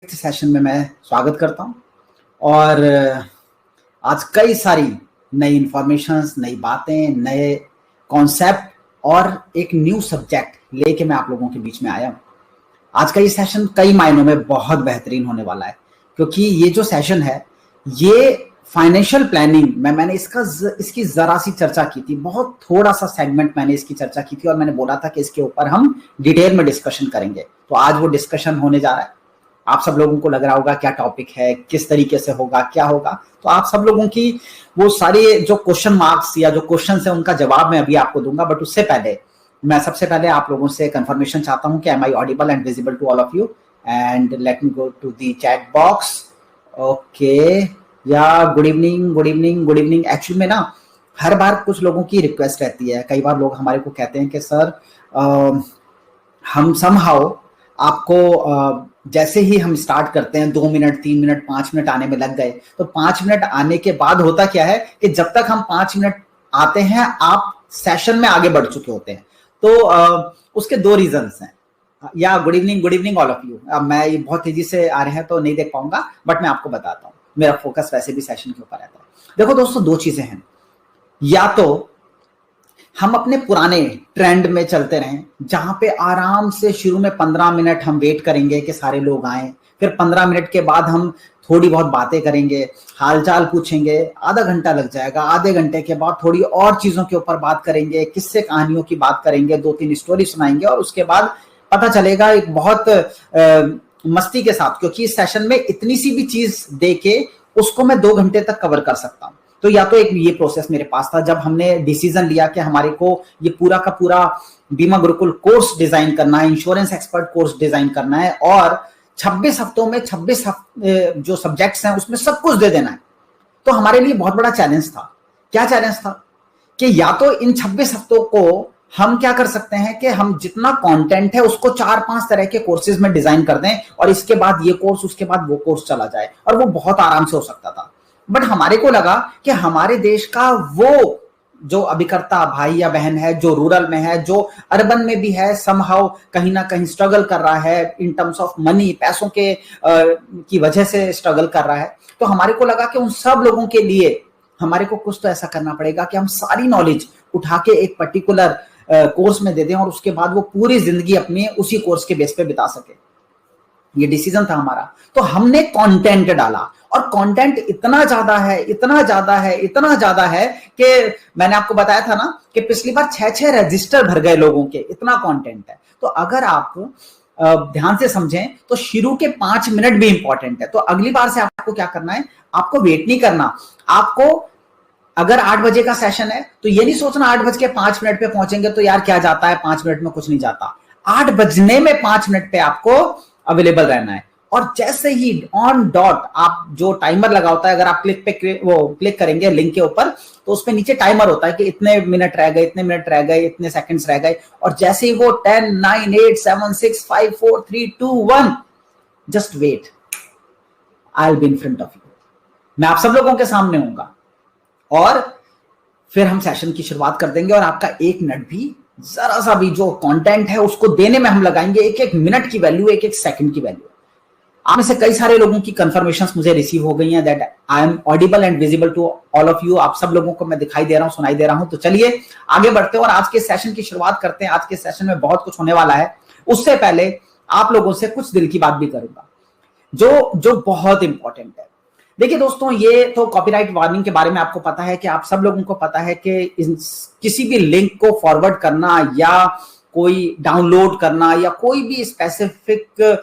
Session में मैं स्वागत करता हूं और आज कई सारी नई इंफॉर्मेशंस, नई बातें, नए कॉन्सेप्ट और एक न्यू सब्जेक्ट लेके मैं आप लोगों के बीच में आया हूं। आज का ये सेशन कई मायनों में बहुत बेहतरीन होने वाला है, क्योंकि ये जो सेशन है ये फाइनेंशियल प्लानिंग में मैंने इसकी जरा सी चर्चा की थी, बहुत थोड़ा सा सेगमेंट मैंने इसकी चर्चा की थी और मैंने बोला था कि इसके ऊपर हम डिटेल में डिस्कशन करेंगे। तो आज वो डिस्कशन होने जा रहा है। आप सब लोगों को लग रहा होगा क्या टॉपिक है, किस तरीके से होगा, क्या होगा। तो आप सब लोगों की वो सारे जो क्वेश्चन मार्क्स या जो क्वेश्चन है उनका जवाब मैं अभी आपको दूंगा, बट उससे पहले मैं सबसे पहले आप लोगों से कंफर्मेशन चाहता हूं कि am I audible and visible to all of you, and let me go to the chat box. Okay, yeah good evening, good evening, good evening. Actually में ना हर बार कुछ लोगों की रिक्वेस्ट रहती है, कई बार लोग हमारे को कहते हैं कि सर हम समहाउ आपको जैसे ही हम स्टार्ट करते हैं 2 मिनट, 3 मिनट, 5 मिनट आने में लग गए, तो 5 मिनट आने के बाद होता क्या है कि जब तक हम 5 मिनट आते हैं आप सेशन में आगे बढ़ चुके होते हैं। तो उसके 2 रीजंस हैं। या good evening all of you. अब मैं ये बहुत तेजी से आ रहे हैं तो नहीं देख पाऊंगा, बट मैं आपको बताता हूँ, मेरा फोकस वैसे भी सेशन के ऊपर रहता है। देखो दोस्तों, 2 चीजें हैं। या तो हम अपने पुराने ट्रेंड में चलते रहें, जहां पे आराम से शुरू में 15 मिनट हम वेट करेंगे कि सारे लोग आए, फिर 15 मिनट के बाद हम थोड़ी बहुत बातें करेंगे, हालचाल पूछेंगे, आधा घंटा लग जाएगा, आधे घंटे के बाद थोड़ी और चीजों के ऊपर बात करेंगे, किस्से कहानियों की बात करेंगे, 2-3 स्टोरी सुनाएंगे, और उसके बाद पता चलेगा एक बहुत मस्ती के साथ, क्योंकि इस सेशन में इतनी सी भी चीज दे के उसको मैं 2 घंटे तक कवर कर सकता हूं। तो या तो एक ये प्रोसेस मेरे पास था जब हमने डिसीजन लिया कि हमारे को ये पूरा का पूरा बीमा गुरुकुल कोर्स डिजाइन करना है, इंश्योरेंस एक्सपर्ट कोर्स डिजाइन करना है, और 26 हफ्तों में 26 जो सब्जेक्ट्स हैं उसमें सब कुछ दे देना है। तो हमारे लिए बहुत बड़ा चैलेंज था। क्या चैलेंज था कि या तो इन 26 हफ्तों को हम क्या कर सकते हैं कि हम जितना कंटेंट है उसको 4-5 तरह के कोर्सेज में डिजाइन कर दें, और इसके बाद ये कोर्स, उसके बाद वो कोर्स चला जाए, और वो बहुत आराम से हो सकता था। बट हमारे को लगा कि हमारे देश का वो जो अभिकर्ता भाई या बहन है, जो रूरल में है, जो अर्बन में भी है, समहाउ कहीं ना कहीं स्ट्रगल कर रहा है इन टर्म्स ऑफ मनी, पैसों के की वजह से स्ट्रगल कर रहा है, तो हमारे को लगा कि उन सब लोगों के लिए हमारे को कुछ तो ऐसा करना पड़ेगा कि हम सारी नॉलेज उठा के एक पर्टिकुलर कोर्स में दे दें, और उसके बाद वो पूरी जिंदगी अपनी उसी कोर्स के बेस पे बिता सके। ये डिसीजन था हमारा। तो हमने कंटेंट डाला, और कंटेंट इतना ज्यादा है, इतना ज्यादा है, इतना ज्यादा है कि मैंने आपको बताया था ना कि पिछली बार 6 रजिस्टर भर गए लोगों के, इतना कंटेंट है। तो अगर आप ध्यान से समझें तो शुरू के 5 मिनट भी इंपॉर्टेंट है। तो अगली बार से आपको क्या करना है, आपको वेट नहीं करना। आपको अगर 8 बजे का सेशन है तो ये नहीं सोचना 8:05 पे पहुंचेंगे तो यार क्या जाता है, 5 मिनट में कुछ नहीं जाता। 8 बजने में 5 मिनट पे आपको अवेलेबल रहना है। और जैसे ही ऑन डॉट आप जो टाइमर लगा होता है, अगर आप क्लिक करेंगे लिंक के ऊपर, तो उसमें नीचे टाइमर होता है कि इतने मिनट रह गए, इतने मिनट रह गए, इतने सेकंड्स रह गए, और जैसे ही वो 10, 9, 8, 7, 6, 5, 4, 3, 2, 1, just wait, I will be in front of you. मैं आप सब लोगों के सामने होऊंगा, और फिर हम सेशन की शुरुआत कर देंगे, और आपका 1 मिनट भी, जरा सा भी जो कंटेंट है उसको देने में हम लगाएंगे। 1-1 मिनट की वैल्यू, 1-1 सेकंड की वैल्यू। आप में से कई सारे लोगों की कंफर्मेशंस मुझे रिसीव हो गई हैं that I am audible and visible to all of you. आप सब लोगों को मैं दिखाई दे रहा हूं, सुनाई दे रहा हूं। तो चलिए आगे बढ़ते हैं और आज के सेशन की शुरुआत करते हैं। आज के सेशन में बहुत कुछ होने वाला है। उससे पहले आप लोगों से कुछ दिल की बात भी करूंगा जो बहुत इंपॉर्टेंट है। देखिए दोस्तों, ये तो कॉपीराइट वार्निंग के बारे में आपको पता है कि आप सब लोगों को पता है कि किसी भी लिंक को फॉरवर्ड करना या कोई डाउनलोड करना या कोई भी स्पेसिफिक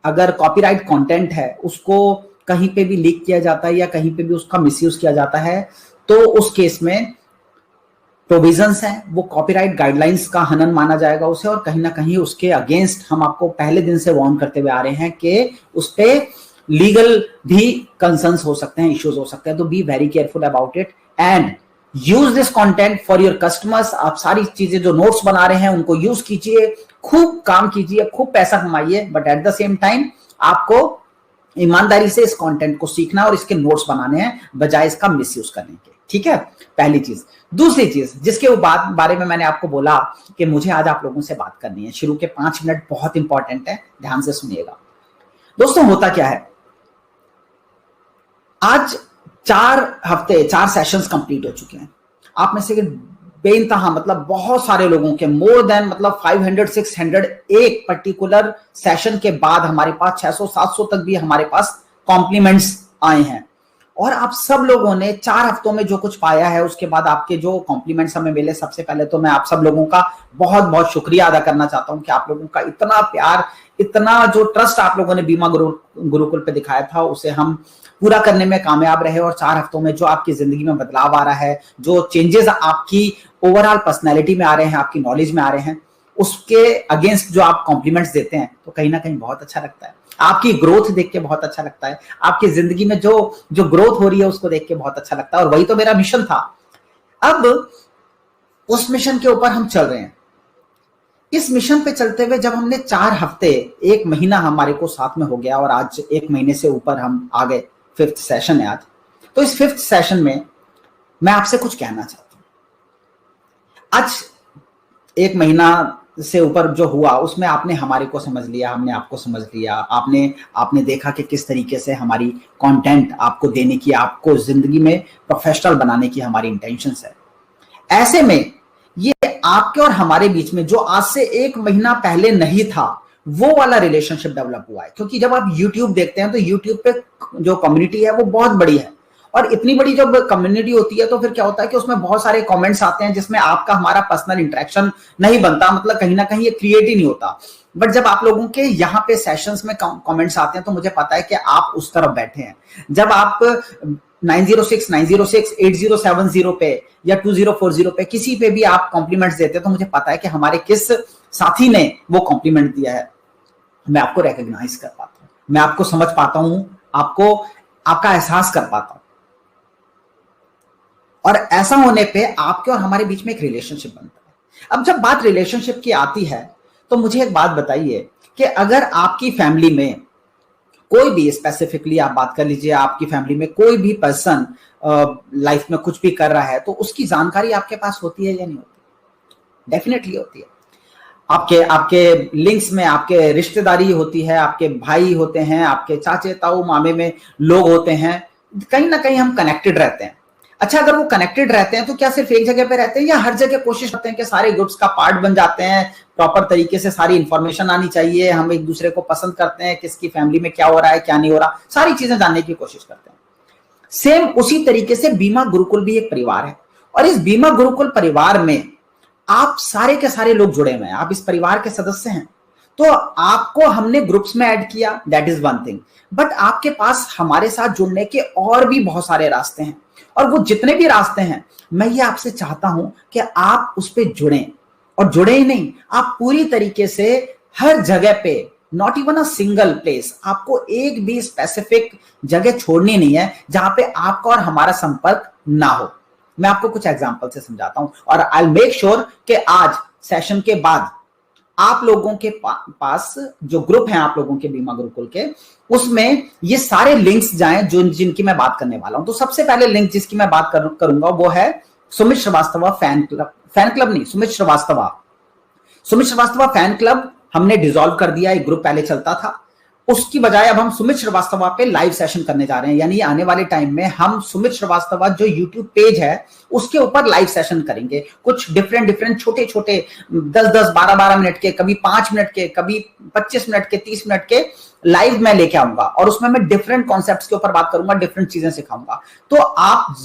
अगर कॉपीराइट कंटेंट है उसको कहीं पे भी लीक किया जाता है या कहीं पे भी उसका मिसयूज किया जाता है, तो उस केस में प्रोविजंस हैं, वो कॉपीराइट गाइडलाइंस का हनन माना जाएगा उसे, और कहीं ना कहीं उसके अगेंस्ट हम आपको पहले दिन से वार्न करते हुए आ रहे हैं कि उस पर लीगल भी कंसर्न्स हो सकते हैं, इश्यूज हो सकते हैं। तो be very careful about it and use this content for your customers. आप सारी चीजें जो नोट्स बना रहे हैं उनको यूज कीजिए, खूब काम कीजिए, खूब पैसा कमाइए, but at the same time आपको ईमानदारी से इस कंटेंट को सीखना और इसके नोट्स बनाने हैं, बजाय इसका मिसयूज करने के। ठीक है, पहली चीज। दूसरी चीज जिसके बारे में मैंने आपको बोला कि मुझे आज आप लोगों से बात करनी है, शुरू के 5 मिनट बहुत इंपॉर्टेंट है, ध्यान से सुनिएगा। दोस्तों होता क्या है, आज 4 सेशंस कंप्लीट हो चुके हैं। आप में से बेइंतहा मतलब बहुत सारे लोगों के मोर देन मतलब 500 600 एक पर्टिकुलर सेशन के बाद हमारे पास 600 700 तक भी हमारे पास कॉम्प्लीमेंट्स आए हैं। और आप सब लोगों ने 4 हफ्तों में जो कुछ पाया है, उसके बाद आपके जो कॉम्प्लीमेंट्स हमें मिले, सबसे पहले तो मैं आप सब लोगों का बहुत बहुत शुक्रिया अदा करना चाहता हूं कि आप लोगों का इतना प्यार, इतना जो ट्रस्ट आप लोगों ने बीमा गुरुकुल पे दिखाया था, उसे हम पूरा करने में कामयाब रहे। और 4 हफ्तों में जो आपकी जिंदगी में बदलाव आ रहा है, जो चेंजेस आपकी ओवरऑल पर्सनैलिटी में आ रहे हैं, आपकी नॉलेज में आ रहे हैं, उसके अगेंस्ट जो आप कॉम्प्लीमेंट्स देते हैं, तो कहीं ना कहीं बहुत अच्छा लगता है। आपकी ग्रोथ देख के बहुत अच्छा लगता है। आपकी जिंदगी में जो ग्रोथ हो रही है उसको देख के बहुत अच्छा लगता है। और वही तो मेरा मिशन था। अब उस मिशन के ऊपर हम चल रहे हैं। इस मिशन पे चलते हुए जब हमने 4 हफ्ते, 1 महीना हमारे को साथ में हो गया और आज 1 महीने से ऊपर हम आ गए, 5th सेशन है आज। तो इस 5th सेशन में मैं आपसे कुछ कहना चाहता हूं। आज 1 महीना से ऊपर जो हुआ उसमें आपने हमारे को समझ लिया, हमने आपको समझ लिया, आपने देखा कि किस तरीके से हमारी कंटेंट आपको देने की, आपको जिंदगी में प्रोफेशनल बनाने की हमारी इंटेंशंस है। ऐसे में ये आपके और हमारे बीच में जो आज से 1 महीना पहले नहीं था, वो वाला रिलेशनशिप डेवलप हुआ है। क्योंकि जब आप YouTube देखते हैं तो YouTube पे जो कम्युनिटी है वो बहुत बड़ी है। और इतनी बड़ी जब कम्युनिटी होती है तो फिर क्या होता है कि उसमें बहुत सारे कमेंट्स आते हैं जिसमें आपका हमारा पर्सनल इंटरेक्शन नहीं बनता, मतलब कहीं ना कहीं ये क्रिएट ही नहीं होता। बट जब आप लोगों के यहाँ पे सेशंस में कमेंट्स आते हैं तो मुझे पता है कि आप उस तरफ बैठे हैं। जब आप 906 906 8070 पे या 2040 पे किसी पे भी आप कॉम्प्लीमेंट्स देते हैं तो मुझे पता है कि हमारे किस साथी ने वो कॉम्प्लीमेंट दिया है। मैं आपको रिकॉग्नाइज कर पाता हूं, मैं आपको समझ पाता हूं, आपको आपका एहसास कर पाता हूं। और ऐसा होने पे आपके और हमारे बीच में एक रिलेशनशिप बनता है। अब जब बात रिलेशनशिप की आती है तो मुझे एक बात बताइए कि अगर आपकी फैमिली में कोई भी, स्पेसिफिकली आप बात कर लीजिए, आपकी फैमिली में कोई भी पर्सन लाइफ में कुछ भी कर रहा है तो उसकी जानकारी आपके पास होती है या नहीं होती? डेफिनेटली होती है। आपके आपके लिंक्स में आपके रिश्तेदारी होती है, आपके भाई होते हैं, आपके चाचे ताऊ मामे में लोग होते हैं, कहीं ना कहीं हम कनेक्टेड रहते हैं। अच्छा, अगर वो कनेक्टेड रहते हैं तो क्या सिर्फ एक जगह पे रहते हैं या हर जगह कोशिश करते हैं कि सारे ग्रुप्स का पार्ट बन जाते हैं, प्रॉपर तरीके से सारी इंफॉर्मेशन आनी चाहिए, हम एक दूसरे को पसंद करते हैं, किसकी फैमिली में क्या हो रहा है क्या नहीं हो रहा, सारी चीजें जानने की कोशिश करते हैं। सेम उसी तरीके से बीमा गुरुकुल भी एक परिवार है। और इस बीमा गुरुकुल परिवार में आप सारे के सारे लोग जुड़े हुए हैं, आप इस परिवार के सदस्य हैं। तो आपको हमने ग्रुप्स में ऐड किया, that is one thing, but आपके पास हमारे साथ जुड़ने के और भी बहुत सारे रास्ते हैं। और वो जितने भी रास्ते हैं, मैं ये आपसे चाहता हूं कि आप उस पर जुड़ें। और जुड़े ही नहीं, आप पूरी तरीके से हर जगह पे, not even a single place, आपको एक भी स्पेसिफिक जगह छोड़नी नहीं है जहां पे आपका और हमारा संपर्क ना हो। मैं आपको कुछ एग्जांपल से समझाता हूं और आई मेक श्योर कि आज सेशन के बाद आप लोगों के पास जो ग्रुप है आप लोगों के बीमा गुरुकुल के, उसमें ये सारे लिंक्स जाएं जो जिनकी मैं बात करने वाला हूं। तो सबसे पहले लिंक जिसकी मैं बात करूंगा वो है सुमित श्रीवास्तव फैन क्लब नहीं, सुमित श्रीवास्तव फैन क्लब हमने डिसॉल्व कर दिया। एक ग्रुप पहले चलता था, उसकी बजाय अब हम सुमित श्रीवास्तव पे लाइव सेशन करने जा रहे हैं। यानी आने वाले टाइम में हम सुमित श्रीवास्तव जो यूट्यूब पेज है उसके ऊपर लाइव सेशन करेंगे। कुछ डिफरेंट छोटे छोटे 10-10 12-12 मिनट के, कभी 5 मिनट के, कभी 25 मिनट के, 30 मिनट के लाइव मैं लेके आऊंगा और उसमें मैं डिफरेंट कॉन्सेप्ट्स के ऊपर बात करूंगा, डिफरेंट चीजें सिखाऊंगा। तो आप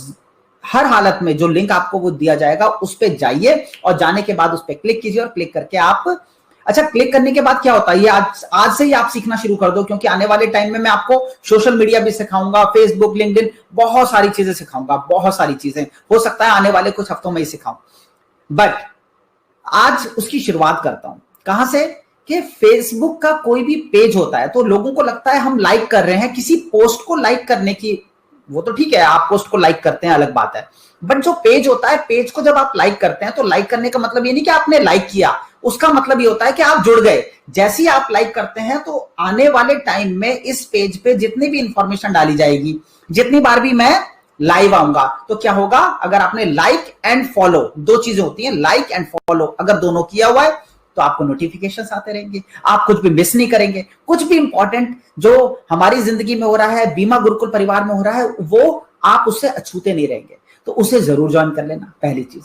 हर हालत में जो लिंक आपको वो दिया जाएगा उस पर जाइए और जाने के बाद उस पर क्लिक कीजिए और क्लिक करके आप, अच्छा क्लिक करने के बाद क्या होता है, ये आज से ही आप सीखना शुरू कर दो, क्योंकि आने वाले टाइम में मैं आपको सोशल मीडिया भी सिखाऊंगा, फेसबुक, लिंक्डइन, बहुत सारी चीजें सिखाऊंगा, बहुत सारी चीजें, हो सकता है आने वाले कुछ हफ्तों में ही सिखाऊं। बट आज उसकी शुरुआत करता हूं कहां से, कि फेसबुक का कोई भी पेज होता है तो लोगों को लगता है हम लाइक कर रहे हैं किसी पोस्ट को, लाइक करने की, वो तो ठीक है आप पोस्ट को लाइक करते हैं अलग बात है, बट जो पेज होता है, पेज को जब आप लाइक करते हैं तो लाइक करने का मतलब ये नहीं कि आपने लाइक किया, उसका मतलब ये होता है कि आप जुड़ गए। जैसे ही आप लाइक करते हैं तो आने वाले टाइम में इस पेज पे जितनी भी इंफॉर्मेशन डाली जाएगी, जितनी बार भी मैं लाइव आऊंगा, तो क्या होगा, अगर आपने लाइक एंड फॉलो, दो चीजें होती हैं, लाइक एंड फॉलो, अगर दोनों किया हुआ है तो आपको नोटिफिकेशंस आते रहेंगे, आप कुछ भी मिस नहीं करेंगे। कुछ भी इंपॉर्टेंट जो हमारी जिंदगी में हो रहा है, बीमा गुरुकुल परिवार में हो रहा है, वो आप उससे अछूते नहीं रहेंगे। तो उसे जरूर ज्वाइन कर लेना, पहली चीज।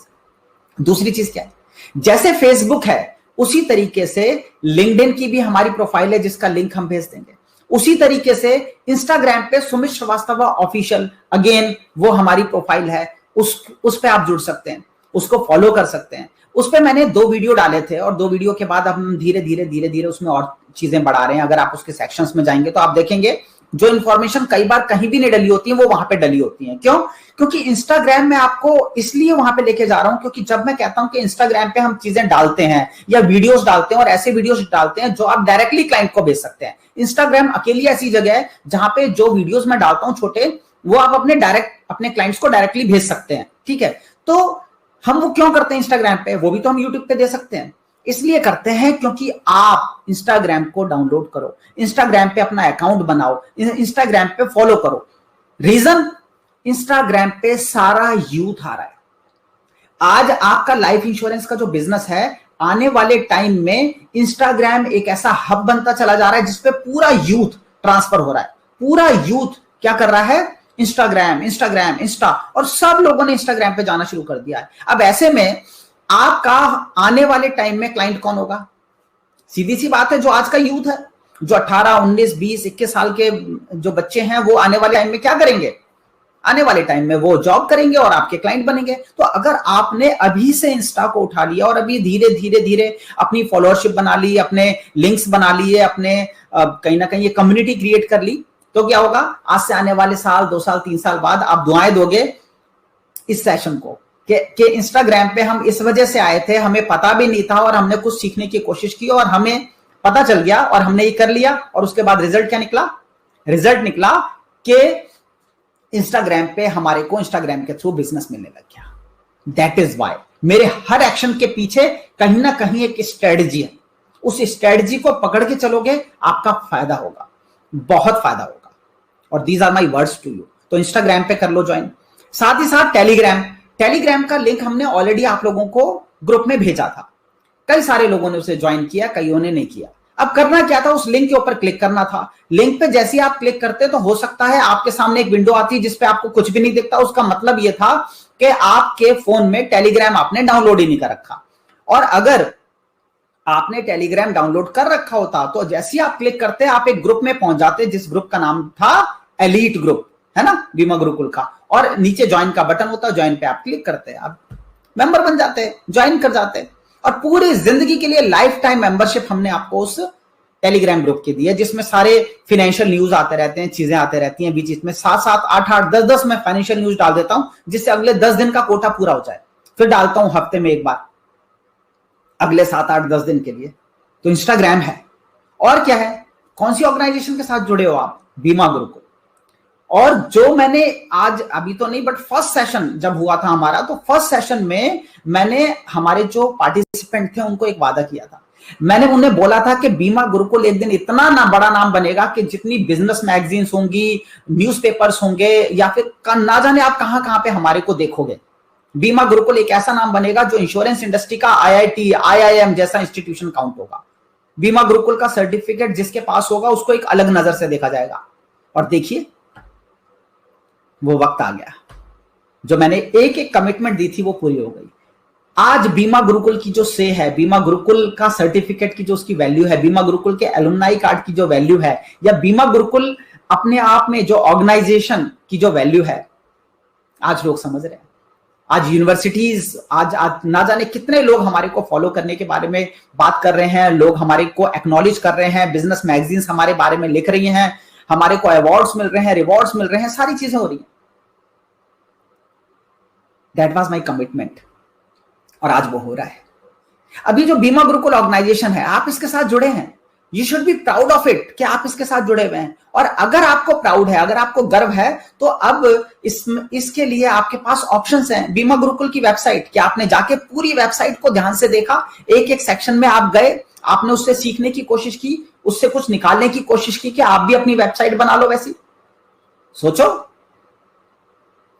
दूसरी चीज क्या है, जैसे फेसबुक है उसी तरीके से लिंक्डइन की भी हमारी प्रोफाइल है जिसका लिंक हम भेज देंगे। उसी तरीके से इंस्टाग्राम पे सुमित श्रीवास्तव ऑफिशियल, अगेन वो हमारी प्रोफाइल है, उस पे आप जुड़ सकते हैं, उसको फॉलो कर सकते हैं। उस पे मैंने 2 वीडियो डाले थे और 2 वीडियो के बाद अब हम धीरे धीरे उसमें और चीजें बढ़ा रहे हैं। अगर आप उसके सेक्शंस में जाएंगे तो आप देखेंगे जो इंफॉर्मेशन कई बार कहीं भी नहीं डली होती है वो वहां पे डली होती है। क्यों? क्योंकि इंस्टाग्राम में आपको इसलिए वहां पे लेके जा रहा हूं क्योंकि जब मैं कहता हूं कि इंस्टाग्राम पे हम चीजें डालते हैं या वीडियोस डालते हैं और ऐसे वीडियोस डालते हैं जो आप डायरेक्टली क्लाइंट को भेज सकते हैं। इंस्टाग्राम अकेली ऐसी जगह है जहां पे जो वीडियोस मैं डालता हूं छोटे, वो आप अपने क्लाइंट्स को डायरेक्टली भेज सकते हैं। ठीक है, तो हम वो क्यों करते हैं इंस्टाग्राम पे? वो भी तो हम यूट्यूब पे दे सकते हैं। इसलिए करते हैं क्योंकि आप इंस्टाग्राम को डाउनलोड करो, इंस्टाग्राम पे अपना अकाउंट बनाओ, इंस्टाग्राम पे फॉलो करो। रीजन, इंस्टाग्राम पे सारा यूथ आ रहा है। आज आपका लाइफ इंश्योरेंस का जो बिजनेस है, आने वाले टाइम में इंस्टाग्राम एक ऐसा हब बनता चला जा रहा है जिसपे पूरा यूथ ट्रांसफर हो रहा है। पूरा यूथ क्या कर रहा है? इंस्टाग्राम, इंस्टा, और सब लोगों ने इंस्टाग्राम पे जाना शुरू कर दिया है। अब ऐसे में आपका आने वाले टाइम में क्लाइंट कौन होगा? सीधी सी बात है, जो आज का यूथ है, जो 18, 19, 20, 21 साल के जो बच्चे हैं, वो आने वाले टाइम में क्या करेंगे? आने वाले टाइम में वो जॉब करेंगे और आपके क्लाइंट बनेंगे। तो अगर आपने अभी से इंस्टा को उठा लिया और अभी धीरे धीरे अपनी फॉलोअरशिप बना ली, अपने लिंक्स बना लिए, अपने कहीं ना कहीं ये कम्युनिटी क्रिएट कर ली, तो क्या होगा? आज से आने वाले साल, 2 साल, 3 साल बाद आप दुआएं दोगे इस सेशन को कि इंस्टाग्राम पे हम इस वजह से आए थे, हमें पता भी नहीं था और हमने कुछ सीखने की कोशिश की और हमें पता चल गया और हमने ये कर लिया। और उसके बाद रिजल्ट क्या निकला? रिजल्ट निकला कि इंस्टाग्राम पे हमारे को इंस्टाग्राम के थ्रू बिजनेस मिलने लग गया। दैट इज वाई मेरे हर एक्शन के पीछे कहीं ना कहीं एक स्ट्रेटजी है। उस स्ट्रेटजी को पकड़ के चलोगे, आपका फायदा होगा, बहुत फायदा होगा। और these are my words to you. तो इंस्टाग्राम पे कर लो ज्वाइन। साथ ही साथ टेलीग्राम का लिंक हमने ऑलरेडी आप लोगों को ग्रुप में भेजा था। कई सारे लोगों ने उसे ज्वाइन किया, कईयों ने नहीं किया। अब करना क्या था? उस लिंक के ऊपर क्लिक करना था। लिंक पे जैसे ही आप क्लिक करते तो हो सकता है आपके सामने एक विंडो आती है जिसपे आपको कुछ भी नहीं दिखता। उसका मतलब यह था कि आपके फोन में टेलीग्राम आपने डाउनलोड ही नहीं कर रखा। और अगर आपने टेलीग्राम डाउनलोड कर रखा होता तो जैसे ही आप क्लिक करते आप एक ग्रुप में पहुंच जाते, जिस ग्रुप का नाम था एलीट ग्रुप, है ना, बीमा गुरुकुल का। और नीचे ज्वाइन का बटन होता है, ज्वाइन पे आप क्लिक करते हैं, आप मेंबर बन जाते हैं, ज्वाइन कर जाते हैं। और पूरी जिंदगी के लिए लाइफ टाइम मेंबरशिप हमने आपको उस टेलीग्राम ग्रुप की दी है, जिसमें सारे फाइनेंशियल न्यूज आते रहते हैं, चीजें आते रहती हैं बीच में। 7-7, 8-8, 10-10 मैं फाइनेंशियल न्यूज डाल देता हूं जिससे अगले 10 दिन का कोटा पूरा हो जाए। फिर डालता हूं हफ्ते में एक बार अगले 7-8-10 दिन के लिए। तो इंस्टाग्राम है। और क्या है? कौन सी ऑर्गेनाइजेशन के साथ जुड़े हो आप? बीमा गुरुकुल। और जो मैंने आज, अभी तो नहीं, बट फर्स्ट सेशन जब हुआ था हमारा, तो फर्स्ट सेशन में मैंने हमारे जो पार्टिसिपेंट थे उनको एक वादा किया था। मैंने उन्हें बोला था कि बीमा गुरुकुल एक दिन इतना ना बड़ा नाम बनेगा कि जितनी बिजनेस मैगजीन्स होंगी, न्यूज़पेपर्स होंगे, या फिर ना जाने आप कहां कहां पे हमारे को देखोगे, बीमा गुरुकुल एक ऐसा नाम बनेगा जो इंश्योरेंस इंडस्ट्री का IIT, IIM जैसा इंस्टीट्यूशन काउंट होगा। बीमा गुरुकुल का सर्टिफिकेट जिसके पास होगा उसको एक अलग नजर से देखा जाएगा। और देखिए, वो वक्त आ गया, जो मैंने एक एक कमिटमेंट दी थी वो पूरी हो गई। आज बीमा गुरुकुल की जो से है, बीमा गुरुकुल का सर्टिफिकेट की जो उसकी वैल्यू है, बीमा गुरुकुल के एलुमनाई कार्ड की जो वैल्यू है, या बीमा गुरुकुल अपने आप में जो ऑर्गेनाइजेशन की जो वैल्यू है, आज लोग समझ रहे हैं। आज यूनिवर्सिटीज, आज ना जाने कितने लोग हमारे को फॉलो करने के बारे में बात कर रहे हैं, लोग हमारे को एक्नॉलेज कर रहे हैं, बिजनेस मैगजीन्स हमारे बारे में लिख रही हैं, हमारे को अवार्ड्स मिल रहे हैं, रिवॉर्ड्स मिल रहे हैं, सारी चीजें हो रही हैं। दैट वाज माय कमिटमेंट और आज वो हो रहा है। अभी जो बीमा गुरुकुल ऑर्गेनाइजेशन है, आप इसके साथ जुड़े हैं, you should be proud of it कि आप इसके साथ जुड़े हुए हैं। और अगर आपको प्राउड है, अगर आपको गर्व है, तो अब इसके लिए आपके पास ऑप्शंस हैं। बीमा गुरुकुल की वेबसाइट, क्या आपने जाके पूरी वेबसाइट को ध्यान से देखा? एक एक सेक्शन में आप गए, आपने उससे सीखने की कोशिश की, उससे कुछ निकालने की कोशिश की कि आप भी अपनी वेबसाइट बना लो वैसी? सोचो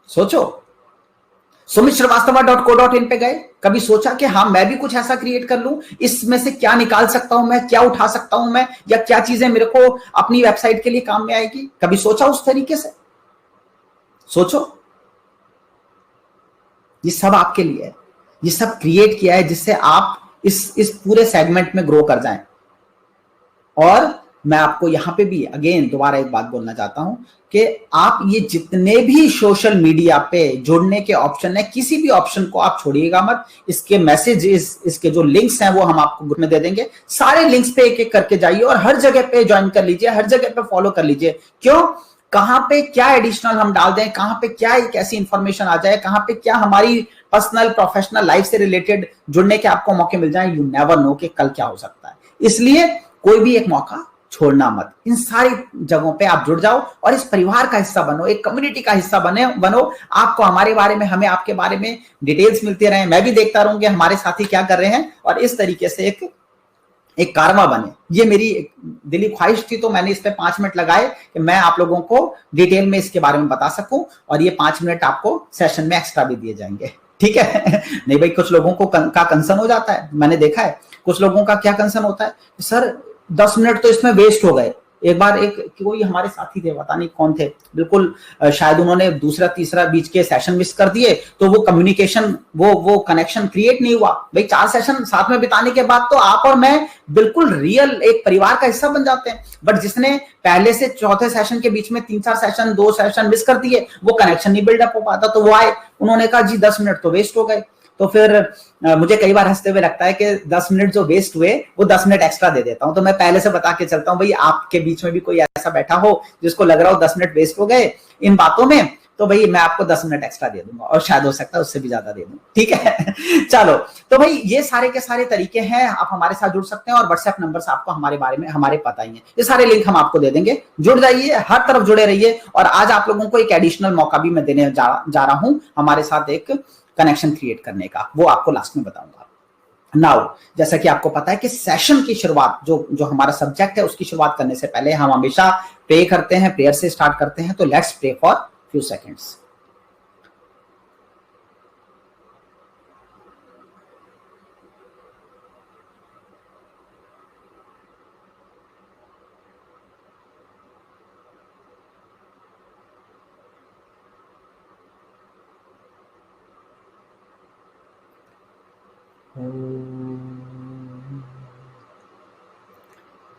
सोचो। sumitshrivastawa.co.in पे गए, कभी सोचा कि हाँ मैं भी कुछ ऐसा क्रिएट कर लूं, इसमें से क्या निकाल सकता हूं मैं, क्या उठा सकता हूं मैं, या क्या चीजें मेरे को अपनी वेबसाइट के लिए काम में आएगी? कभी सोचा उस तरीके से? सोचो, ये सब आपके लिए है, ये सब क्रिएट किया है जिससे आप इस पूरे सेगमेंट में ग्रो कर जाएं। और मैं आपको यहां पे भी अगेन दोबारा एक बात बोलना चाहता हूं कि आप ये जितने भी सोशल मीडिया पे जुड़ने के ऑप्शन है, किसी भी ऑप्शन को आप छोड़िएगा मत। इसके मैसेज इसके जो लिंक्स हैं वो हम आपको ग्रुप में दे देंगे, सारे लिंक्स पे एक एक करके जाइए और हर जगह पे ज्वाइन कर लीजिए, हर जगह पे फॉलो कर लीजिए। क्यों? कहां पे क्या एडिशनल हम डाल दें, कहां पे क्या एक ऐसी इंफॉर्मेशन आ जाए, कहां पे क्या हमारी पर्सनल प्रोफेशनल लाइफ से रिलेटेड जुड़ने के आपको मौके मिल जाए, यू नेवर नो कि कल क्या हो सकता है। इसलिए कोई भी एक मौका छोड़ना मत, इन सारी जगहों पे आप जुड़ जाओ और इस परिवार का हिस्सा बनो, एक कम्युनिटी का हिस्सा बनो। आपको हमारे बारे में, हमें आपके बारे में डिटेल्स मिलती रहे, मैं भी देखता रहूं कि हमारे साथी क्या कर रहे हैं और इस तरीके से एक कारवां बने। ये मेरी दिली ख्वाहिश थी, तो मैंने इस पे 5 मिनट लगाए कि मैं आप लोगों को डिटेल में इसके बारे में बता सकूं, और ये 5 मिनट आपको सेशन में एक्स्ट्रा भी दिए जाएंगे, ठीक है? नहीं भाई, कुछ लोगों को का कंसर्न हो जाता है, मैंने देखा है कुछ लोगों का क्या कंसर्न होता है, सर 10 मिनट तो इसमें वेस्ट हो गए। एक बार कोई हमारे साथी थे, पता नहीं कौन थे, बिल्कुल शायद उन्होंने दूसरा तीसरा बीच के सेशन मिस कर दिए, तो वो कम्युनिकेशन वो कनेक्शन क्रिएट नहीं हुआ। भाई 4 सेशन साथ में बिताने के बाद तो आप और मैं बिल्कुल रियल एक परिवार का हिस्सा बन जाते हैं। बट जिसने पहले से चौथे सेशन के बीच में 3-4 सेशन 2 सेशन मिस कर दिए, वो कनेक्शन नहीं बिल्डअप हो पाता। तो वो आए, उन्होंने कहा जी 10 मिनट तो वेस्ट हो गए। तो फिर मुझे कई बार हंसते हुए लगता है कि 10 मिनट जो वेस्ट हुए वो 10 मिनट एक्स्ट्रा दे देता हूं। तो मैं पहले से बता के चलता हूं, भाई आपके बीच में भी कोई ऐसा बैठा हो जिसको लग रहा हो 10 मिनट वेस्ट हो गए इन बातों में, तो भाई मैं आपको 10 मिनट एक्स्ट्रा दे दूंगा, और शायद हो सकता है उससे भी ज्यादा दे दूं, ठीक है? चलो, तो भाई ये सारे के सारे तरीके हैं, आप हमारे साथ जुड़ सकते हैं। और व्हाट्सएप नंबर से आपको हमारे बारे में हमारे पता ही है, ये सारे लिंक हम आपको दे देंगे, जुड़ जाइए, हर तरफ जुड़े रहिए। और आज आप लोगों को एक एडिशनल मौका भी मैं देने जा रहा हूं हमारे साथ एक कनेक्शन क्रिएट करने का, वो आपको लास्ट में बताऊंगा। नाउ, जैसा कि आपको पता है कि सेशन की शुरुआत जो हमारा सब्जेक्ट है उसकी शुरुआत करने से पहले हम हमेशा प्रे करते हैं, प्रेयर से स्टार्ट करते हैं। तो let's pray for few seconds.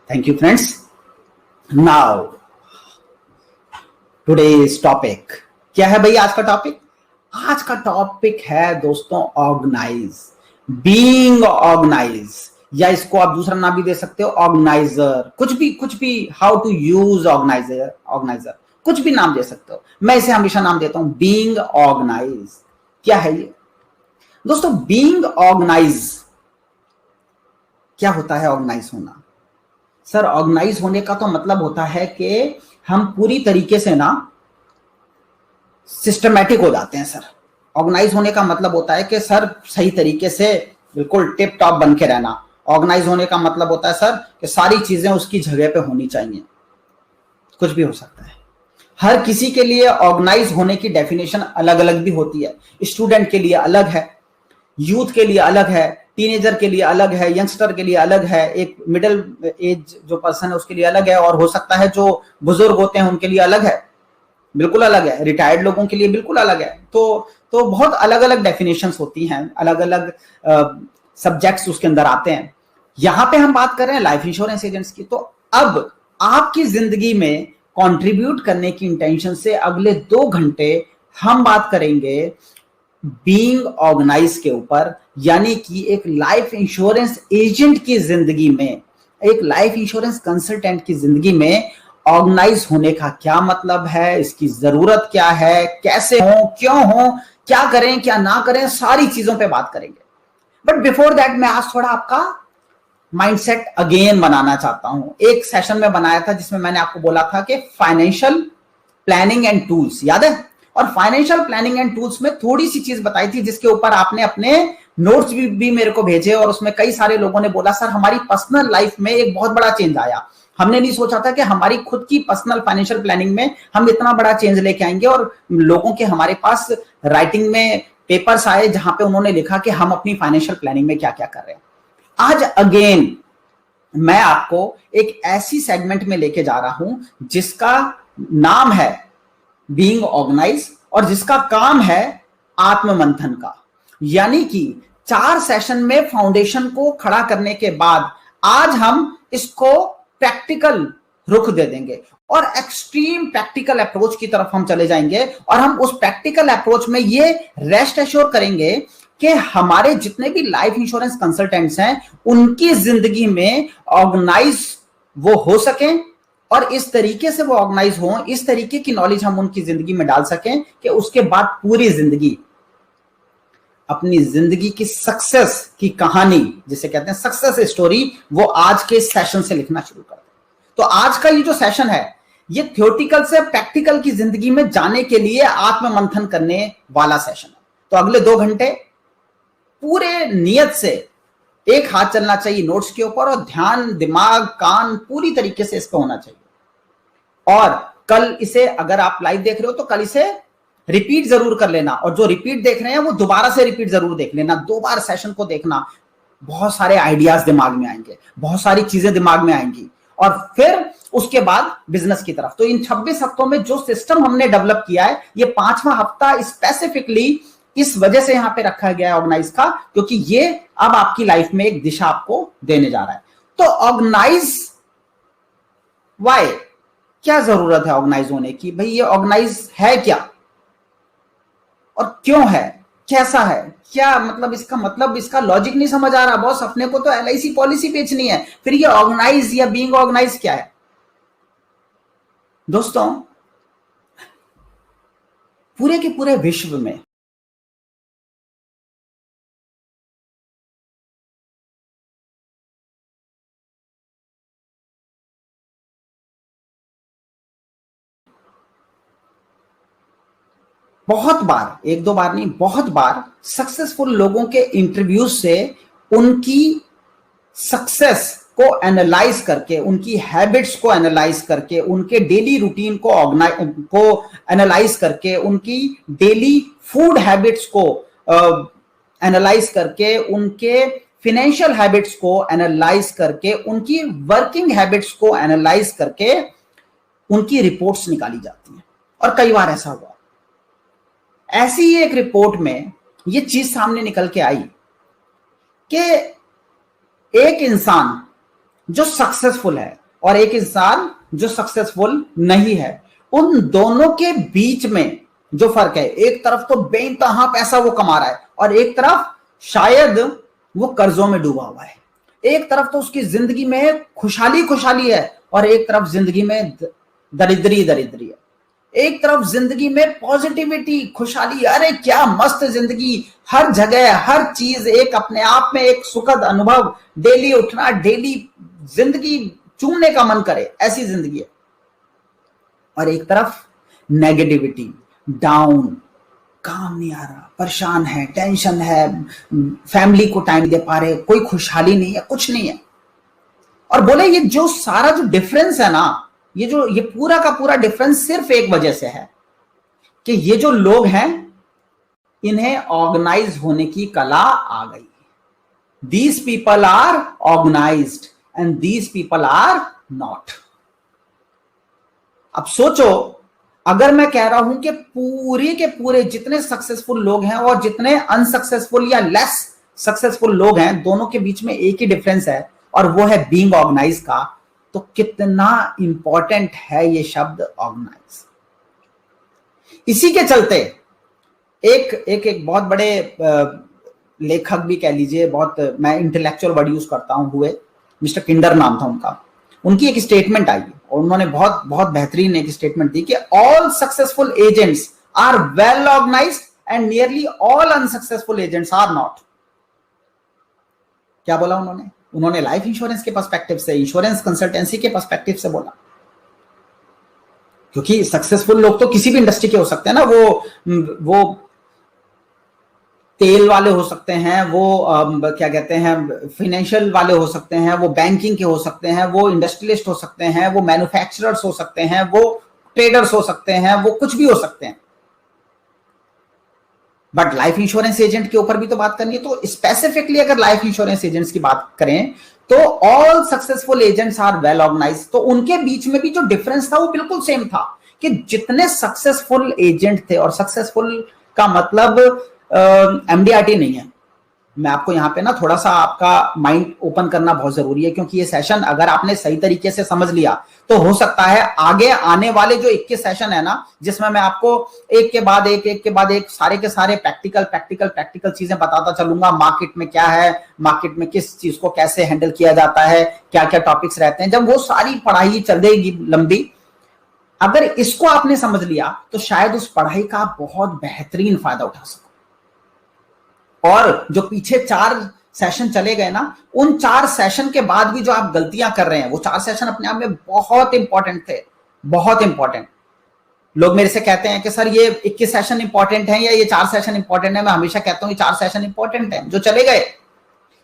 Thank you friends. Now today's topic क्या है भाई? आज का टॉपिक, आज का टॉपिक है दोस्तों ऑर्गेनाइज, बीइंग ऑर्गेनाइज, या इसको आप दूसरा नाम भी दे सकते हो, ऑर्गेनाइजर, कुछ भी, हाउ टू यूज ऑर्गेनाइजर, कुछ भी नाम दे सकते हो। मैं इसे हमेशा नाम देता हूं बीइंग ऑर्गेनाइज। क्या है ये दोस्तों? बीइंग ऑर्गेनाइज क्या होता है? ऑर्गेनाइज होना, सर ऑर्गेनाइज होने का तो मतलब होता है कि हम पूरी तरीके से ना सिस्टमैटिक हो जाते हैं। सर ऑर्गेनाइज होने का मतलब होता है कि सर सही तरीके से बिल्कुल टिप टॉप बन के रहना। ऑर्गेनाइज होने का मतलब होता है सर कि सारी चीजें उसकी जगह पे होनी चाहिए। कुछ भी हो सकता है, हर किसी के लिए ऑर्गेनाइज होने की डेफिनेशन अलग अलग भी होती है। स्टूडेंट के लिए अलग है, यूथ के लिए अलग है, टीनेजर के लिए अलग है, यंगस्टर के लिए अलग है, एक मिडिल एज जो पर्सन है उसके लिए अलग है, और हो सकता है जो बुजुर्ग होते हैं उनके लिए अलग है, बिल्कुल अलग है, रिटायर्ड लोगों के लिए बिल्कुल अलग है। तो बहुत अलग अलग डेफिनेशंस होती हैं, अलग अलग सब्जेक्ट्स उसके अंदर आते हैं। यहां पे हम बात कर रहे हैं लाइफ इंश्योरेंस एजेंट्स की। तो अब आपकी जिंदगी में कंट्रीब्यूट करने की इंटेंशन से अगले 2 घंटे हम बात करेंगे बीइंग ऑर्गेनाइज के ऊपर, यानी कि एक लाइफ इंश्योरेंस एजेंट की जिंदगी में, एक लाइफ इंश्योरेंस कंसल्टेंट की जिंदगी में ऑर्गेनाइज होने का क्या मतलब है, इसकी जरूरत क्या है, कैसे हो, क्यों हो, क्या करें क्या ना करें, सारी चीजों पे बात करेंगे। बट बिफोर दैट मैं आज थोड़ा आपका माइंडसेट अगेन बनाना चाहता हूं। एक सेशन में बनाया था जिसमें मैंने आपको बोला था कि फाइनेंशियल प्लानिंग एंड टूल्स, याद है? और फाइनेंशियल प्लानिंग एंड टूल्स में थोड़ी सी चीज बताई थी जिसके ऊपर आपने अपने नोट्स भी मेरे को भेजे, और उसमें कई सारे लोगों ने बोला सर हमारी पर्सनल लाइफ में एक बहुत बड़ा चेंज आया। हमने नहीं सोचा था कि हमारी खुद की पर्सनल फाइनेंशियल प्लानिंग में हम इतना बड़ा चेंज लेके आएंगे, और लोगों के हमारे पास राइटिंग में पेपर्स आए जहां पे उन्होंने लिखा कि हम अपनी फाइनेंशियल प्लानिंग में क्या क्या कर रहे हैं। आज अगेन मैं आपको एक ऐसी सेगमेंट में लेके जा रहा हूं जिसका नाम है बीइंग ऑर्गेनाइज और जिसका काम है आत्ममंथन का। यानी कि 4 सेशन में फाउंडेशन को खड़ा करने के बाद आज हम इसको प्रैक्टिकल रुख दे देंगे और एक्सट्रीम प्रैक्टिकल अप्रोच की तरफ हम चले जाएंगे। और हम उस प्रैक्टिकल अप्रोच में ये रेस्ट एश्योर करेंगे कि हमारे जितने भी लाइफ इंश्योरेंस कंसल्टेंट्स हैं उनकी जिंदगी में ऑर्गेनाइज वो हो सकें और इस तरीके से वो ऑर्गेनाइज हो, इस तरीके की नॉलेज हम उनकी जिंदगी में डाल सकें कि उसके बाद पूरी जिंदगी, अपनी जिंदगी की सक्सेस की कहानी जिसे कहते हैं सक्सेस स्टोरी, वो आज के सेशन से लिखना शुरू कर दें। तो आज का ये जो सेशन है ये थ्योरेटिकल से प्रैक्टिकल की जिंदगी में जाने के लिए आत्ममंथन करने वाला सेशन है। तो अगले 2 घंटे पूरे नियत से एक हाथ चलना चाहिए नोट्स के ऊपर और ध्यान, दिमाग, कान पूरी तरीके से इस पर होना चाहिए। और कल इसे अगर आप लाइव देख रहे हो तो कल इसे रिपीट जरूर कर लेना, और जो रिपीट देख रहे हैं वो दोबारा से रिपीट जरूर देख लेना, 2 बार सेशन को देखना। बहुत सारे आइडियाज दिमाग में आएंगे, बहुत सारी चीजें दिमाग में आएंगी और फिर उसके बाद बिजनेस की तरफ। तो इन 26 हफ्तों में जो सिस्टम हमने डेवलप किया है, ये 5वां हफ्ता स्पेसिफिकली इस वजह से यहां पे रखा गया है ऑर्गेनाइज का, क्योंकि ये अब आपकी लाइफ में एक दिशा आपको देने जा रहा है। तो ऑर्गेनाइज वाई, क्या जरूरत है ऑर्गेनाइज होने की? भाई ये ऑर्गेनाइज है क्या और क्यों है, कैसा है, क्या मतलब इसका लॉजिक नहीं समझ आ रहा बॉस, अपने को तो LIC पॉलिसी बेचनी है, फिर ये ऑर्गेनाइज या बीइंग ऑर्गेनाइज क्या है? दोस्तों, पूरे के पूरे विश्व में बहुत बार, 1-2 बार नहीं, बहुत बार सक्सेसफुल लोगों के इंटरव्यू से उनकी सक्सेस को एनालाइज करके, उनकी हैबिट्स को एनालाइज करके, उनके डेली रूटीन को एनालाइज करके, उनकी डेली फूड हैबिट्स को एनालाइज करके, उनके फिनेंशियल हैबिट्स को एनालाइज करके, उनकी वर्किंग हैबिट्स को एनालाइज करके उनकी रिपोर्ट्स निकाली जाती हैं। और कई बार ऐसा हुआ, ऐसी ही एक रिपोर्ट में ये चीज सामने निकल के आई कि एक इंसान जो सक्सेसफुल है और एक इंसान जो सक्सेसफुल नहीं है, उन दोनों के बीच में जो फर्क है, एक तरफ तो बेइंतहा पैसा वो कमा रहा है और एक तरफ शायद वो कर्जों में डूबा हुआ है। एक तरफ तो उसकी जिंदगी में खुशहाली है और एक तरफ जिंदगी में दरिद्री है। एक तरफ जिंदगी में पॉजिटिविटी, खुशहाली, अरे क्या मस्त जिंदगी, हर जगह हर चीज एक अपने आप में एक सुखद अनुभव, डेली उठना, डेली जिंदगी चूमने का मन करे, ऐसी जिंदगी है। और एक तरफ नेगेटिविटी, डाउन, काम नहीं आ रहा, परेशान है, टेंशन है, फैमिली को टाइम दे पा रहे, कोई खुशहाली नहीं है, कुछ नहीं है। और बोले ये जो सारा जो डिफरेंस है ना, ये पूरा का पूरा डिफरेंस सिर्फ एक वजह से है कि ये जो लोग हैं इन्हें ऑर्गेनाइज होने की कला आ गई। These people are organized and these people are not. अब सोचो, अगर मैं कह रहा हूं कि पूरे के पूरे जितने सक्सेसफुल लोग हैं और जितने अनसक्सेसफुल या लेस सक्सेसफुल लोग हैं, दोनों के बीच में एक ही डिफरेंस है और वो है बीइंग ऑर्गेनाइज का, तो कितना इंपॉर्टेंट है ये शब्द ऑर्गेनाइज। इसी के चलते एक बहुत बड़े लेखक भी कह लीजिए, बहुत मैं इंटेलेक्चुअल वर्ड यूज करता हूं, हुए मिस्टर किंडर नाम था उनका, उनकी एक स्टेटमेंट आई और उन्होंने बहुत बहुत बेहतरीन एक स्टेटमेंट दी कि all successful agents are well organised and nearly all unsuccessful agents are not. क्या बोला उन्होंने लाइफ इंश्योरेंस के पर्सपेक्टिव से, इंश्योरेंस कंसल्टेंसी के पर्सपेक्टिव से बोला, क्योंकि सक्सेसफुल लोग तो किसी भी इंडस्ट्री के हो सकते हैं ना, वो तेल वाले हो सकते हैं, वो क्या कहते हैं फाइनेंशियल वाले हो सकते हैं, वो बैंकिंग के हो सकते हैं, वो इंडस्ट्रियलिस्ट हो सकते हैं, वो मैन्युफैक्चरर्स हो सकते हैं, वो ट्रेडर्स हो सकते हैं, वो कुछ भी हो सकते हैं। बट लाइफ इंश्योरेंस एजेंट के ऊपर भी तो बात करनी है। तो स्पेसिफिकली अगर लाइफ इंश्योरेंस एजेंट्स की बात करें तो all successful agents are well organised. तो उनके बीच में भी जो डिफरेंस था वो बिल्कुल सेम था कि जितने सक्सेसफुल एजेंट थे, और सक्सेसफुल का मतलब एमडीआरटी नहीं है। मैं आपको यहाँ पे ना थोड़ा सा आपका माइंड ओपन करना बहुत जरूरी है, क्योंकि ये सेशन अगर आपने सही तरीके से समझ लिया तो हो सकता है आगे आने वाले जो 21 सेशन है ना, जिसमें मैं आपको एक के बाद एक सारे के सारे प्रैक्टिकल चीजें बताता चलूंगा। मार्केट में क्या है, मार्केट में किस चीज को कैसे हैंडल किया जाता है, क्या क्या टॉपिक्स रहते हैं, जब वो सारी पढ़ाई चलेगी लंबी, अगर इसको आपने समझ लिया तो शायद उस पढ़ाई का आप बहुत बेहतरीन फायदा उठा सको। और जो पीछे 4 सेशन चले गए ना, उन 4 सेशन के बाद भी जो आप गलतियां कर रहे हैं, वो 4 सेशन अपने आप में बहुत इंपॉर्टेंट थे, बहुत इंपॉर्टेंट। लोग मेरे से कहते हैं कि सर ये 21 सेशन इंपॉर्टेंट है या ये 4 सेशन इंपॉर्टेंट है। मैं हमेशा कहता हूं ये 4 सेशन इंपॉर्टेंट है जो चले गए,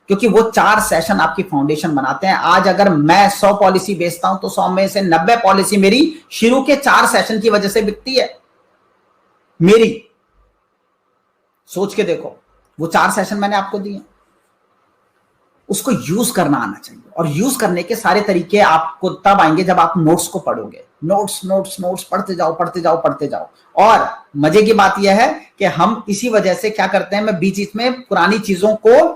क्योंकि वो 4 सेशन आपकी फाउंडेशन बनाते हैं। आज अगर मैं 100 पॉलिसी बेचता हूं तो 100 में से 90 पॉलिसी मेरी शुरू के 4 सेशन की वजह से बिकती है मेरी। सोच के देखो, वो 4 सेशन मैंने आपको दिए, उसको यूज करना आना चाहिए। और यूज करने के सारे तरीके आपको तब आएंगे जब आप नोट्स को पढ़ोगे। नोट्स पढ़ते जाओ। और मजे की बात यह है कि हम इसी वजह से क्या करते हैं, मैं बीच में पुरानी चीजों को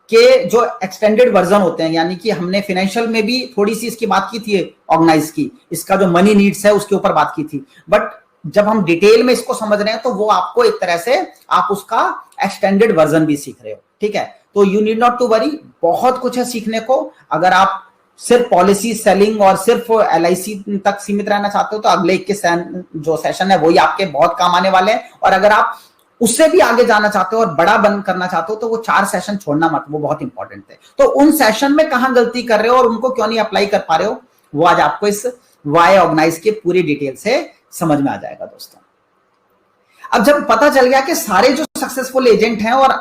के जो एक्सटेंडेड वर्जन होते हैं, यानी कि हमने फाइनेंशियल में भी थोड़ी सी इसकी बात की थी ऑर्गेनाइज की, इसका जो मनी नीड्स है उसके ऊपर बात की थी, बट जब हम डिटेल में इसको समझ रहे हैं तो वो आपको एक तरह से आप उसका एक्सटेंडेड वर्जन भी सीख रहे हो, ठीक है। तो you need not to worry, बहुत कुछ है सीखने को। अगर आप सिर्फ पॉलिसी सेलिंग और सिर्फ एलआईसी तक सीमित रहना चाहते हो तो अगले 21 जो सेशन है वही आपके बहुत काम आने वाले हैं। और अगर आप उससे भी आगे जाना चाहते हो और बड़ा बंद करना चाहते हो तो वो 4 सेशन छोड़ना मत, वो बहुत इंपॉर्टेंट थे। तो उन सेशन में कहां गलती कर रहे हो और उनको क्यों नहीं अप्लाई कर पा रहे हो, वो आज आपको इस वाई ऑर्गेनाइज के पूरी डिटेल से समझ में आ जाएगा दोस्तों। अब जब पता चल गया कि सारे जो सक्सेसफुल एजेंट हैं और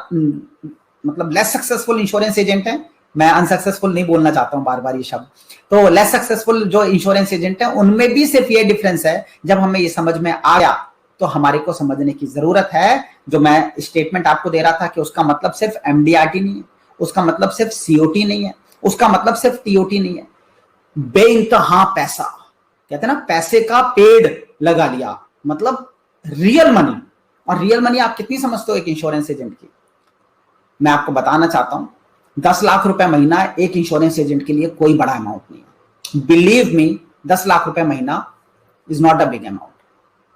मतलब लेस सक्सेसफुल इंश्योरेंस एजेंट हैं, मैं अनसक्सेसफुल नहीं बोलना चाहता हूं बार बार ये शब्द, तो लेस सक्सेसफुल जो इंश्योरेंस एजेंट हैं उनमें भी सिर्फ ये डिफरेंस है। जब हमें ये समझ में आ गया तो हमारे को समझने की जरूरत है, जो मैं स्टेटमेंट आपको दे रहा था कि उसका मतलब सिर्फ एमडीआरटी नहीं है, उसका मतलब सिर्फ सीओटी नहीं है, उसका मतलब सिर्फ टीओटी नहीं है। बेइंतहा पैसा, कहते हैं ना पैसे का पेड़ लगा लिया, मतलब रियल मनी। और रियल मनी आप कितनी समझते हो एक इंश्योरेंस एजेंट की? मैं आपको बताना चाहता हूं, 10 लाख रुपए महीना एक इंश्योरेंस एजेंट के लिए कोई बड़ा अमाउंट नहीं है। बिलीव मी, 10 लाख रुपए महीना is not a big amount,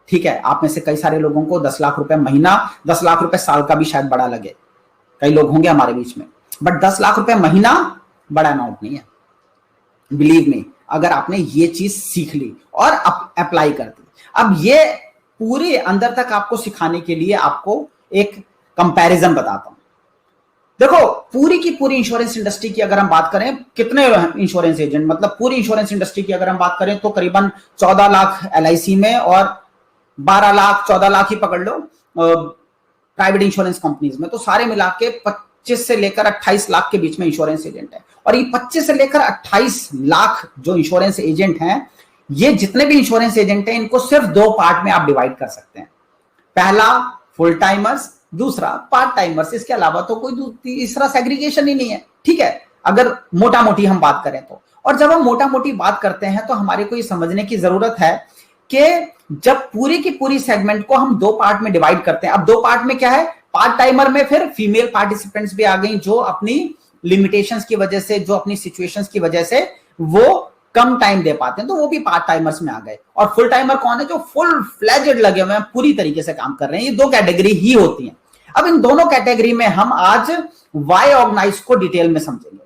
ठीक है। आप में से कई सारे लोगों को 10 लाख रुपए महीना, 10 लाख रुपए साल का भी शायद बड़ा लगे, कई लोग होंगे हमारे बीच में, बट 10 लाख रुपए महीना बड़ा अमाउंट नहीं है। बिलीव मी, अगर आपने ये चीज सीख ली और अप्लाई कर दी। अब ये पूरे अंदर तक आपको सिखाने के लिए आपको एक कंपैरिजन बताता हूं। देखो, पूरी की पूरी इंश्योरेंस इंडस्ट्री की अगर हम बात करें, कितने इंश्योरेंस एजेंट, मतलब पूरी इंश्योरेंस इंडस्ट्री की अगर हम बात करें तो करीबन 14 लाख एलआईसी में और 12 लाख 14 लाख ही पकड़ लो प्राइवेट इंश्योरेंस कंपनीज में, तो सारे मिला के 25 से लेकर 28 लाख के बीच में इंश्योरेंस एजेंट है। और ये 25 से लेकर 28 लाख जो इंश्योरेंस एजेंट हैं, ये जितने भी इंश्योरेंस एजेंट हैं इनको सिर्फ 2 पार्ट में आप डिवाइड कर सकते हैं। पहला फुल टाइमर्स, दूसरा पार्ट टाइमर्स। इसके अलावा तो कोई तीसरा सेग्रीगेशन ही नहीं है, ठीक है, अगर मोटा मोटी हम बात करें तो। और जब हम मोटा मोटी बात करते हैं तो हमारे को ये समझने की जरूरत है कि जब पूरी की पूरी सेगमेंट को हम 2 पार्ट में डिवाइड करते हैं, अब 2 पार्ट में क्या है, पार्ट टाइमर में फिर फीमेल पार्टिसिपेंट्स भी आ गई जो अपनी लिमिटेशंस की वजह से, जो अपनी सिचुएशंस की वजह से वो कम टाइम दे पाते हैं, तो वो भी पार्ट टाइमर्स में आ गए। और फुल टाइमर कौन है? जो फुल फ्लेजेड लगे हुए हैं, पूरी तरीके से काम कर रहे हैं। ये 2 कैटेगरी ही होती हैं। अब इन दोनों कैटेगरी में हम आज वाई ऑर्गेनाइज को डिटेल में समझेंगे।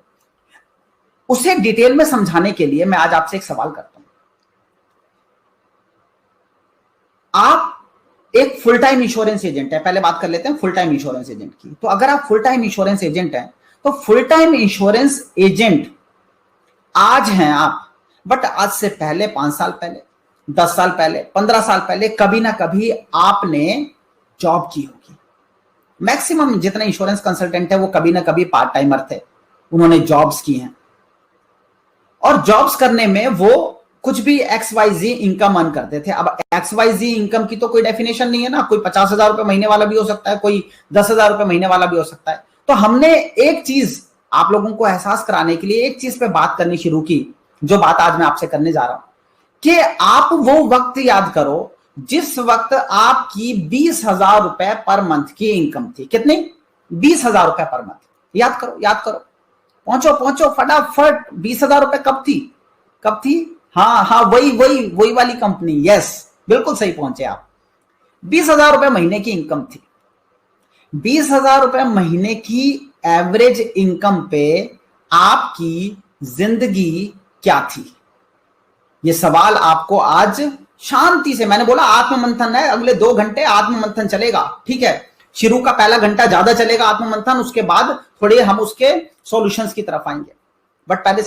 उसे डिटेल में समझाने के लिए मैं आज आपसे एक सवाल करता हूं। आप एक फुल टाइम इंश्योरेंस एजेंट है, पहले बात कर लेते हैं फुल टाइम इंश्योरेंस एजेंट की। तो अगर आप फुल टाइम इंश्योरेंस एजेंट हैं तो फुल टाइम इंश्योरेंस एजेंट आज हैं आप, बट आज से पहले 5 साल पहले, 10 साल पहले, 15 साल पहले कभी ना कभी आपने जॉब की होगी। मैक्सिमम जितने इंश्योरेंस कंसल्टेंट है वो कभी ना कभी पार्ट टाइमर थे, उन्होंने जॉब्स की हैं। और जॉब्स करने में वो कुछ भी XYZ इनकम अर्न करते थे। अब XYZ इनकम की तो कोई डेफिनेशन नहीं है ना, कोई 50,000 रुपए महीने वाला भी हो सकता है, कोई 10,000 रुपए महीने वाला भी हो सकता है। तो हमने एक चीज आप लोगों को एहसास कराने के लिए एक चीज पे बात करनी शुरू की, जो बात आज मैं आपसे करने जा रहा हूं, कि आप वो वक्त याद करो जिस वक्त आपकी 20,000 रुपए पर मंथ की इनकम थी। कितनी? 20,000 रुपए पर मंथ। याद करो, याद करो, पहुंचो पहुंचो फटाफट। 20,000 रुपए कब थी? कब थी? हाँ हाँ, वही वाली कंपनी। यस, बिल्कुल सही पहुंचे आप। 20,000 रुपए महीने की इनकम थी। 20,000 रुपए महीने की एवरेज इनकम पे आपकी जिंदगी क्या थी? ये सवाल आपको आज शांति से, मैंने बोला आत्म मंथन है, अगले 2 घंटे आत्म मंथन चलेगा, ठीक है। शुरू का पहला घंटा ज्यादा चलेगा आत्म मंथन, उसके बाद थोड़े हम उसके सॉल्यूशंस की तरफ आएंगे, बट पहले